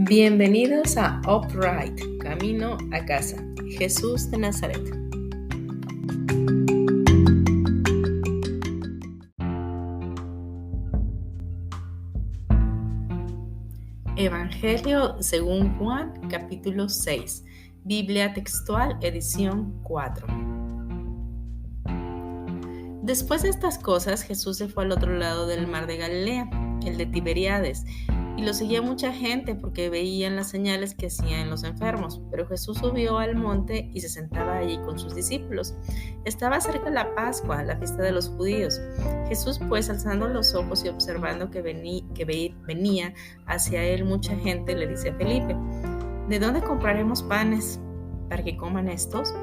Bienvenidos a Upright, Camino a Casa, Jesús de Nazaret. Evangelio según Juan, capítulo 6, Biblia textual, edición 4. Después de estas cosas, Jesús se fue al otro lado del mar de Galilea, el de Tiberíades, y lo seguía mucha gente porque veían las señales que hacían los enfermos. Pero Jesús subió al monte y se sentaba allí con sus discípulos. Estaba cerca la Pascua, la fiesta de los judíos. Jesús, pues, alzando los ojos y observando que venía hacia él mucha gente, le dice a Felipe: ¿de dónde compraremos panes para que coman estos?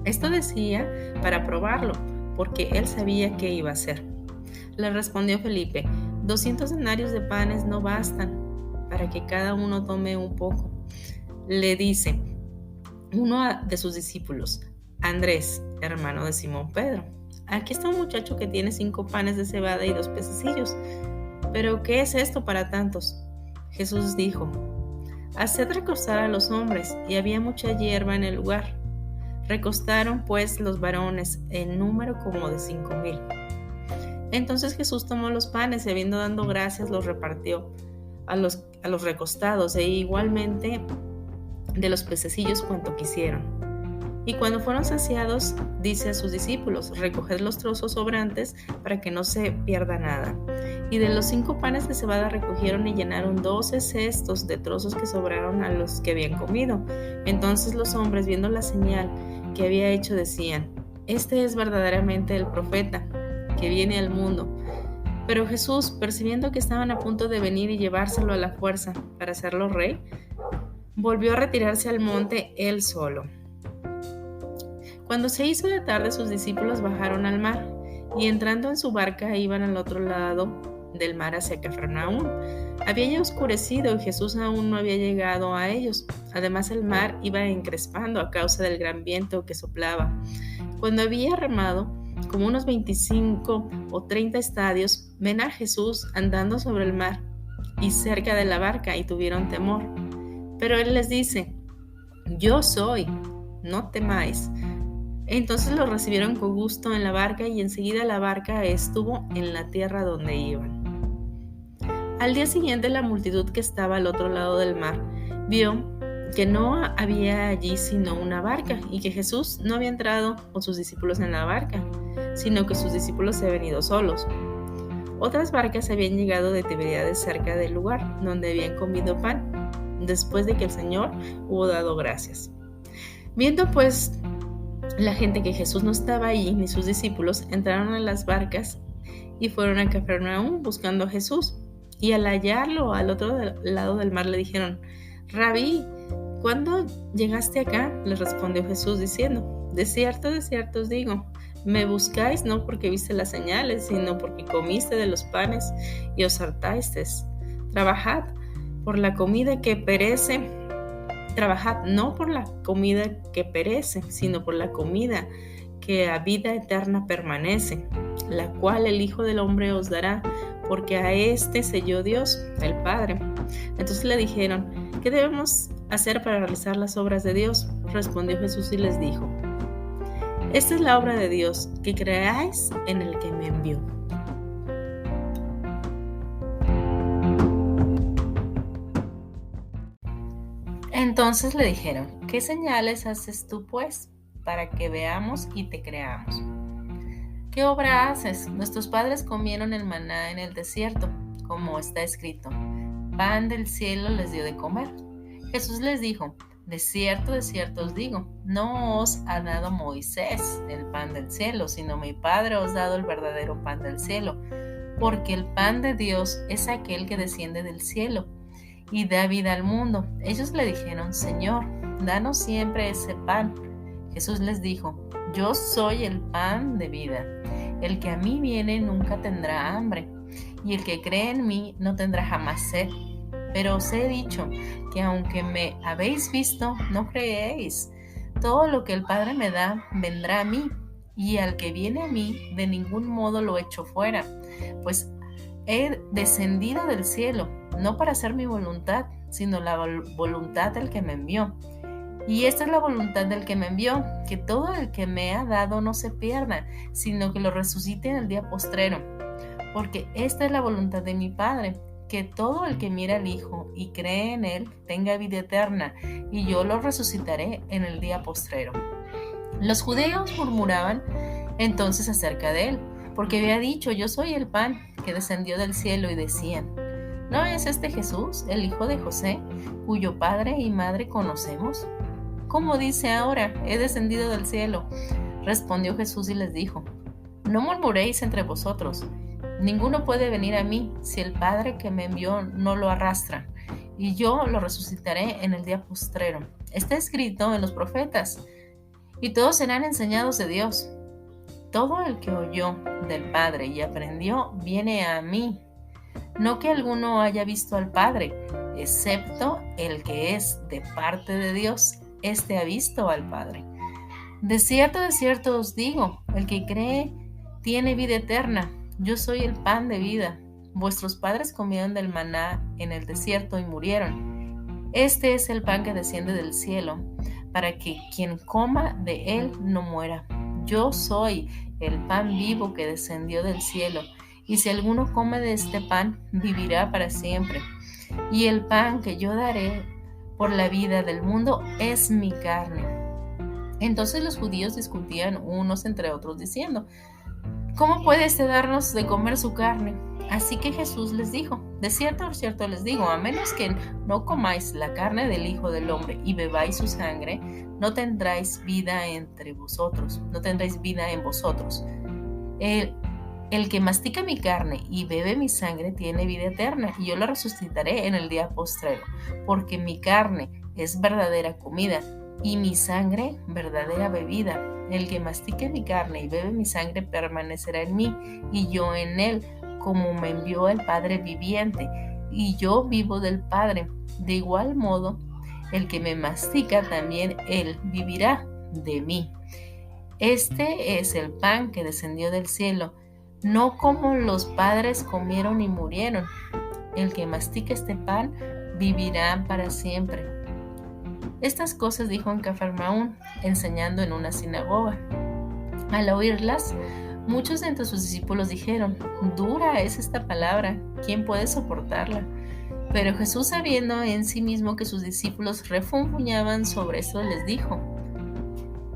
Esto decía para probarlo, porque él sabía qué iba a hacer. Le respondió Felipe: 200 denarios de panes no bastan para que cada uno tome un poco. Le dice uno de sus discípulos, Andrés, hermano de Simón Pedro: aquí está un muchacho que tiene 5 panes de cebada y 2 pececillos. ¿Pero qué es esto para tantos? Jesús dijo: haced recostar a los hombres. Y había mucha hierba en el lugar. Recostaron pues los varones en número como de 5,000. Entonces Jesús tomó los panes y, habiendo dado gracias, los repartió a los recostados, e igualmente de los pececillos cuanto quisieron. Y cuando fueron saciados, dice a sus discípulos: recoged los trozos sobrantes para que no se pierda nada. Y de los 5 panes de cebada recogieron y llenaron 12 cestos de trozos que sobraron a los que habían comido. Entonces los hombres, viendo la señal que había hecho, decían: este es verdaderamente el profeta que viene al mundo. Pero Jesús, percibiendo que estaban a punto de venir y llevárselo a la fuerza para hacerlo rey, volvió a retirarse al monte él solo. Cuando se hizo de tarde, sus discípulos bajaron al mar, y entrando en su barca iban al otro lado del mar hacia Cafarnaúm. Había ya oscurecido y Jesús aún no había llegado a ellos. Además, el mar iba encrespando a causa del gran viento que soplaba. Cuando había remado como unos 25 o 30 estadios, ven a Jesús andando sobre el mar y cerca de la barca, y tuvieron temor. Pero él les dice: yo soy, no temáis. Entonces lo recibieron con gusto en la barca, y enseguida la barca estuvo en la tierra donde iban. Al día siguiente, la multitud que estaba al otro lado del mar vio que no había allí sino una barca, y que Jesús no había entrado con sus discípulos en la barca, sino que sus discípulos se habían ido solos. Otras barcas habían llegado de Tiberíades cerca del lugar donde habían comido pan, después de que el Señor hubo dado gracias. Viendo pues la gente que Jesús no estaba allí ni sus discípulos, entraron en las barcas y fueron a Cafarnaúm buscando a Jesús. Y al hallarlo al otro lado del mar, le dijeron: Rabí, ¿cuándo llegaste acá? Le respondió Jesús diciendo: de cierto os digo, me buscáis no porque viste las señales, sino porque comiste de los panes y os hartasteis. Trabajad por la comida que perece. Trabajad no por la comida que perece, sino por la comida que a vida eterna permanece, la cual el Hijo del Hombre os dará, porque a éste selló Dios, el Padre. Entonces le dijeron: ¿qué debemos hacer para realizar las obras de Dios? Respondió Jesús y les dijo: esta es la obra de Dios, que creáis en el que me envió. Entonces le dijeron: ¿qué señales haces tú, pues, para que veamos y te creamos? ¿Qué obra haces? Nuestros padres comieron el maná en el desierto, como está escrito: pan del cielo les dio de comer. Jesús les dijo: de cierto os digo, no os ha dado Moisés el pan del cielo, sino mi Padre os ha dado el verdadero pan del cielo, porque el pan de Dios es aquel que desciende del cielo y da vida al mundo. Ellos le dijeron: Señor, danos siempre ese pan. Jesús les dijo: yo soy el pan de vida. El que a mí viene nunca tendrá hambre, y el que cree en mí no tendrá jamás sed. Pero os he dicho que aunque me habéis visto, no creéis. Todo lo que el Padre me da vendrá a mí, y al que viene a mí de ningún modo lo echo fuera, pues he descendido del cielo. no para hacer mi voluntad, sino la voluntad del que me envió. Y esta es la voluntad del que me envió, que todo el que me ha dado no se pierda, sino que lo resucite en el día postrero. Porque esta es la voluntad de mi Padre, que todo el que mira al Hijo y cree en Él tenga vida eterna, y yo lo resucitaré en el día postrero. Los judíos murmuraban entonces acerca de Él, porque había dicho: yo soy el pan que descendió del cielo, y decían: ¿no es este Jesús, el hijo de José, cuyo padre y madre conocemos? ¿Cómo dice ahora: he descendido del cielo? Respondió Jesús y les dijo: no murmuréis entre vosotros. Ninguno puede venir a mí si el Padre que me envió no lo arrastra, y yo lo resucitaré en el día postrero. Está escrito en los profetas: y todos serán enseñados de Dios. Todo el que oyó del Padre y aprendió viene a mí. No que alguno haya visto al Padre, excepto el que es de parte de Dios, éste ha visto al Padre. De cierto os digo, el que cree tiene vida eterna. Yo soy el pan de vida. Vuestros padres comieron del maná en el desierto y murieron. Este es el pan que desciende del cielo, para que quien coma de él no muera. Yo soy el pan vivo que descendió del cielo, y si alguno come de este pan, vivirá para siempre. Y el pan que yo daré por la vida del mundo es mi carne. Entonces los judíos discutían unos entre otros, diciendo: ¿cómo puede darnos de comer su carne? Así que Jesús les dijo: de cierto les digo, a menos que no comáis la carne del Hijo del Hombre y bebáis su sangre, no tendréis vida entre vosotros, no tendréis vida en vosotros. El que mastica mi carne y bebe mi sangre tiene vida eterna, y yo lo resucitaré en el día postrero, porque mi carne es verdadera comida y mi sangre verdadera bebida. El que mastique mi carne y bebe mi sangre permanecerá en mí, y yo en él, como me envió el Padre viviente, y yo vivo del Padre. De igual modo, el que me mastica también él vivirá de mí. Este es el pan que descendió del cielo, no como los padres comieron y murieron. El que mastica este pan vivirá para siempre. Estas cosas dijo en Cafarnaúm, enseñando en una sinagoga. Al oírlas, muchos de entre sus discípulos dijeron: dura es esta palabra, ¿quién puede soportarla? Pero Jesús, sabiendo en sí mismo que sus discípulos refunfuñaban sobre esto, les dijo: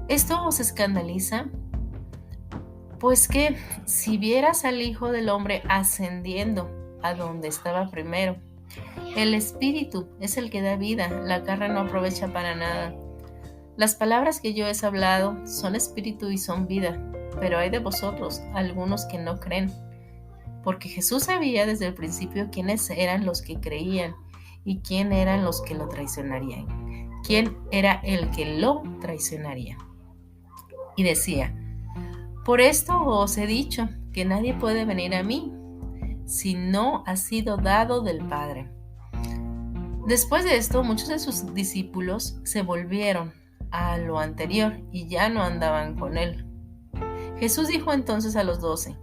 ¿esto os escandaliza? Pues que si vieras al Hijo del Hombre ascendiendo a donde estaba primero. El Espíritu es el que da vida, la carne no aprovecha para nada. Las palabras que yo he hablado son espíritu y son vida, pero hay de vosotros algunos que no creen. Porque Jesús sabía desde el principio quiénes eran los que creían y quién eran los que lo traicionarían. Quién era el que lo traicionaría. Y decía: por esto os he dicho que nadie puede venir a mí si no ha sido dado del Padre. Después de esto, muchos de sus discípulos se volvieron a lo anterior y ya no andaban con él. Jesús dijo entonces a los 12: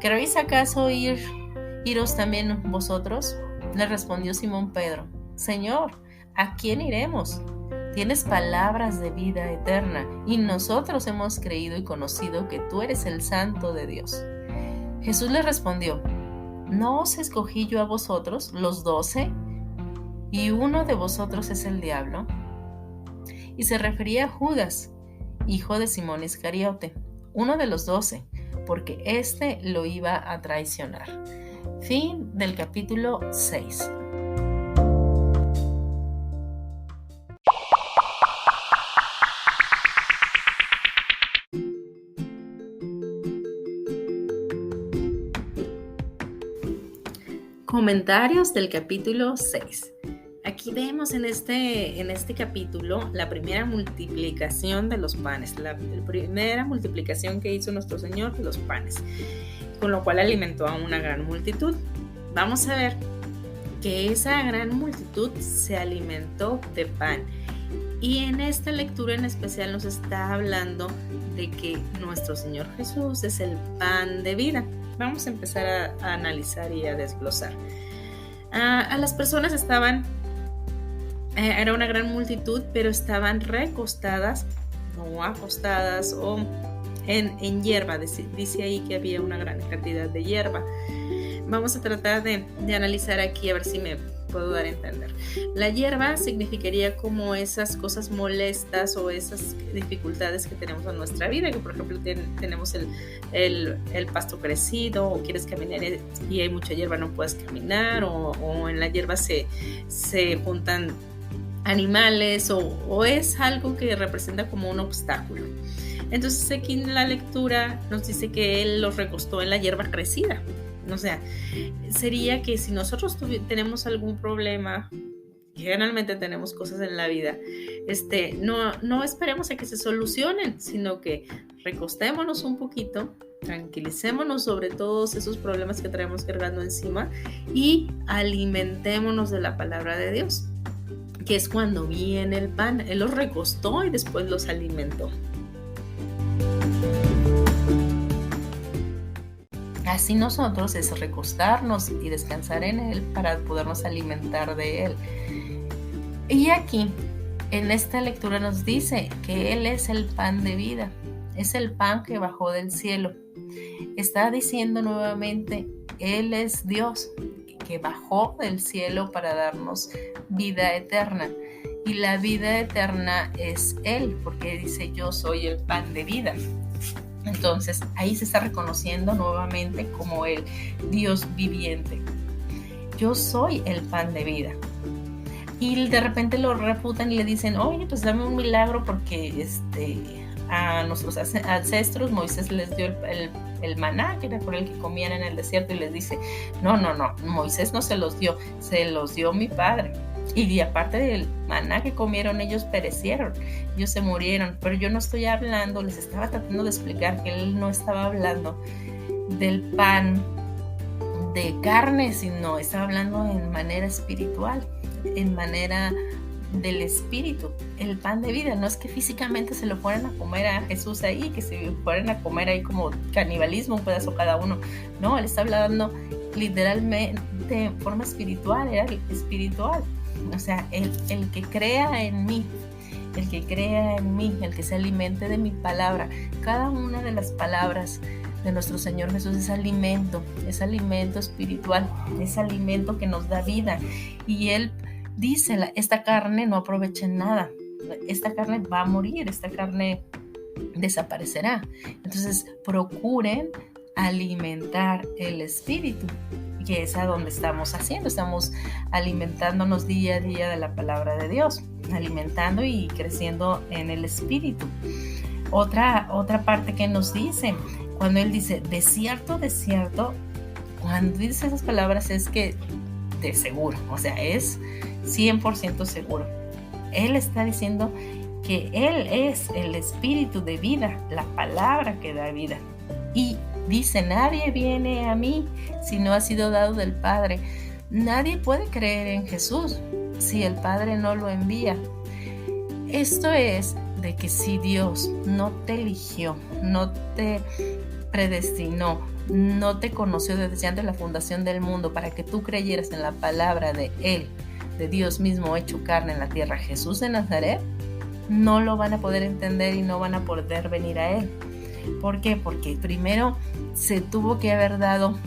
¿queréis acaso iros también vosotros? Le respondió Simón Pedro: Señor, ¿a quién iremos? Tienes palabras de vida eterna, y nosotros hemos creído y conocido que tú eres el Santo de Dios. Jesús le respondió: ¿no os escogí yo a vosotros, los 12? ¿Y uno de vosotros es el diablo? Y se refería a Judas, hijo de Simón Iscariote, uno de los 12, porque éste lo iba a traicionar. Fin del capítulo 6. Comentarios del capítulo 6. Aquí vemos en este capítulo la primera multiplicación de los panes, la primera multiplicación que hizo nuestro Señor de los panes, con lo cual alimentó a una gran multitud. Vamos a ver que esa gran multitud se alimentó de pan. Y en esta lectura en especial nos está hablando de que nuestro Señor Jesús es el pan de vida. Vamos a empezar a analizar y a desglosar. A las personas era una gran multitud, pero estaban recostadas o acostadas o en hierba. Dice ahí que había una gran cantidad de hierba. Vamos a tratar de analizar aquí a ver si me puedo dar a entender. La hierba significaría como esas cosas molestas o esas dificultades que tenemos en nuestra vida, que por ejemplo tenemos el pasto crecido, o quieres caminar y hay mucha hierba, no puedes caminar, o en la hierba se juntan animales, o es algo que representa como un obstáculo. Entonces aquí en la lectura nos dice que él los recostó en la hierba crecida. O sea, sería que si nosotros tenemos algún problema, generalmente tenemos cosas en la vida, no esperemos a que se solucionen, sino que recostémonos un poquito, tranquilicémonos sobre todos esos problemas que traemos cargando encima y alimentémonos de la palabra de Dios, que es cuando viene el pan. Él los recostó y después los alimentó. Así nosotros es recostarnos y descansar en Él para podernos alimentar de Él. Y aquí, en esta lectura nos dice que Él es el pan de vida, es el pan que bajó del cielo. Está diciendo nuevamente, Él es Dios, que bajó del cielo para darnos vida eterna. Y la vida eterna es Él, porque dice, yo soy el pan de vida. Entonces ahí se está reconociendo nuevamente como el Dios viviente. Yo soy el pan de vida. Y de repente lo refutan y le dicen, oye, pues dame un milagro porque a nuestros ancestros Moisés les dio el maná, que era por el que comían en el desierto, y les dice, no, Moisés no se los dio mi padre. Y aparte del maná que comieron, ellos perecieron, ellos se murieron. Pero yo no estoy hablando, les estaba tratando de explicar que él no estaba hablando del pan de carne, sino estaba hablando en manera espiritual, en manera del espíritu, el pan de vida. No es que físicamente se lo fueran a comer a Jesús ahí, que se fueran a comer ahí como canibalismo, un pedazo cada uno. No, él está hablando literalmente en forma espiritual, era espiritual. O sea, el que crea en mí, el que se alimente de mi palabra. Cada una de las palabras de nuestro Señor Jesús es alimento espiritual, es alimento que nos da vida. Y Él dice, esta carne no aprovecha nada, esta carne va a morir, esta carne desaparecerá. Entonces procuren alimentar el espíritu, que es a donde estamos alimentándonos día a día de la palabra de Dios, alimentando y creciendo en el espíritu. Otra parte que nos dice, cuando Él dice, de cierto, cuando dice esas palabras es que de seguro, o sea, es 100% seguro. Él está diciendo que Él es el espíritu de vida, la palabra que da vida. Y dice, nadie viene a mí si no ha sido dado del Padre. Nadie puede creer en Jesús si el Padre no lo envía. Esto es de que si Dios no te eligió, no te predestinó, no te conoció desde antes de la fundación del mundo para que tú creyeras en la palabra de Él, de Dios mismo hecho carne en la tierra, Jesús de Nazaret, no lo van a poder entender y no van a poder venir a Él. ¿Por qué? Porque primero se tuvo que haber dado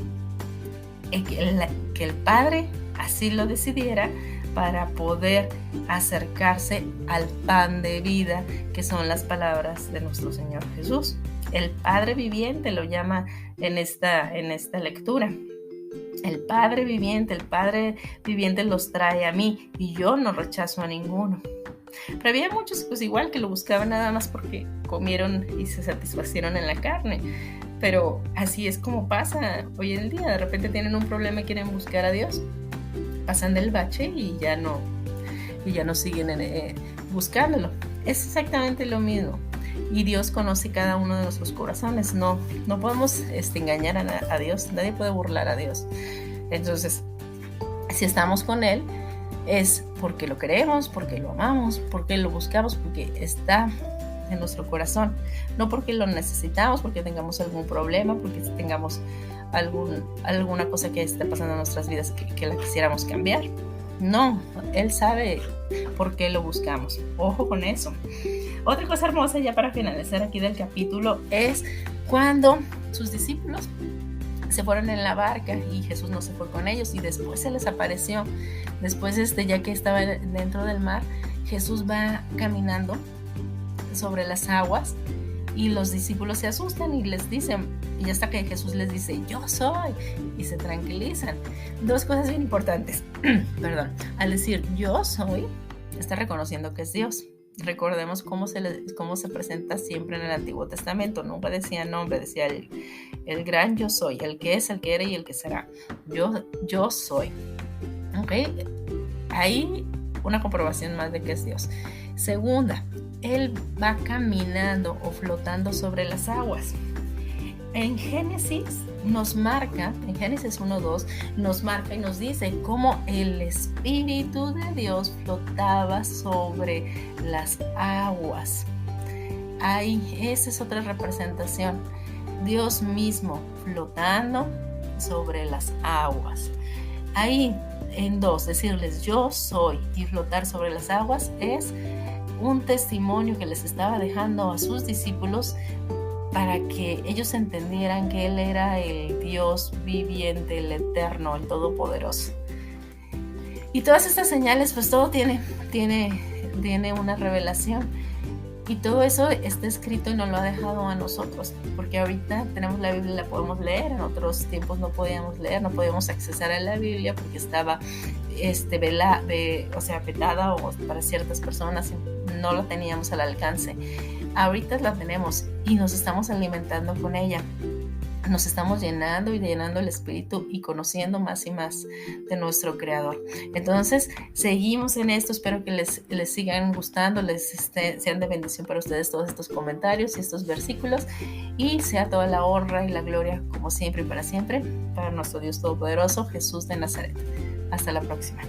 que el Padre así lo decidiera para poder acercarse al pan de vida, que son las palabras de nuestro Señor Jesús. El Padre viviente lo llama en esta lectura. El Padre viviente los trae a mí y yo no rechazo a ninguno. Pero había muchos, pues igual, que lo buscaban nada más porque comieron y se satisfacieron en la carne. Pero así es como pasa hoy en día. De repente tienen un problema y quieren buscar a Dios, pasan del bache y ya no siguen buscándolo. Es exactamente lo mismo. Y Dios conoce cada uno de nuestros corazones. No podemos engañar a Dios. Nadie puede burlar a Dios. Entonces, si estamos con Él, es porque lo queremos, porque lo amamos, porque lo buscamos, porque está en nuestro corazón. No porque lo necesitamos, porque tengamos algún problema, porque tengamos alguna cosa que esté pasando en nuestras vidas que la quisiéramos cambiar. No, Él sabe por qué lo buscamos. Ojo con eso. Otra cosa hermosa ya para finalizar aquí del capítulo es cuando sus discípulos se fueron en la barca y Jesús no se fue con ellos y después se les apareció. Después ya que estaba dentro del mar, Jesús va caminando sobre las aguas y los discípulos se asustan y les dicen, y hasta que Jesús les dice, yo soy, y se tranquilizan. Dos cosas bien importantes. Perdón. Al decir yo soy, está reconociendo que es Dios. Recordemos cómo se presenta siempre en el Antiguo Testamento. Nunca decía nombre, decía el gran yo soy, el que es, el que era y el que será. Yo soy. ¿Ok? Ahí una comprobación más de que es Dios. Segunda, Él va caminando o flotando sobre las aguas. En Génesis nos marca, en Génesis 1:2, nos marca y nos dice cómo el Espíritu de Dios flotaba sobre las aguas. Ahí, esa es otra representación. Dios mismo flotando sobre las aguas. Ahí, en 2, decirles yo soy y flotar sobre las aguas es un testimonio que les estaba dejando a sus discípulos para que ellos entendieran que Él era el Dios viviente, el eterno, el todopoderoso. Y todas estas señales, pues todo tiene una revelación. Y todo eso está escrito y nos lo ha dejado a nosotros, porque ahorita tenemos la Biblia y la podemos leer. En otros tiempos no podíamos leer, no podíamos accesar a la Biblia porque estaba vetada o para ciertas personas no la teníamos al alcance. Ahorita la tenemos y nos estamos alimentando con ella. Nos estamos llenando y llenando el espíritu y conociendo más y más de nuestro Creador. Entonces, seguimos en esto. Espero que les sigan gustando, sean de bendición para ustedes todos estos comentarios y estos versículos. Y sea toda la honra y la gloria, como siempre y para siempre, para nuestro Dios Todopoderoso, Jesús de Nazaret. Hasta la próxima.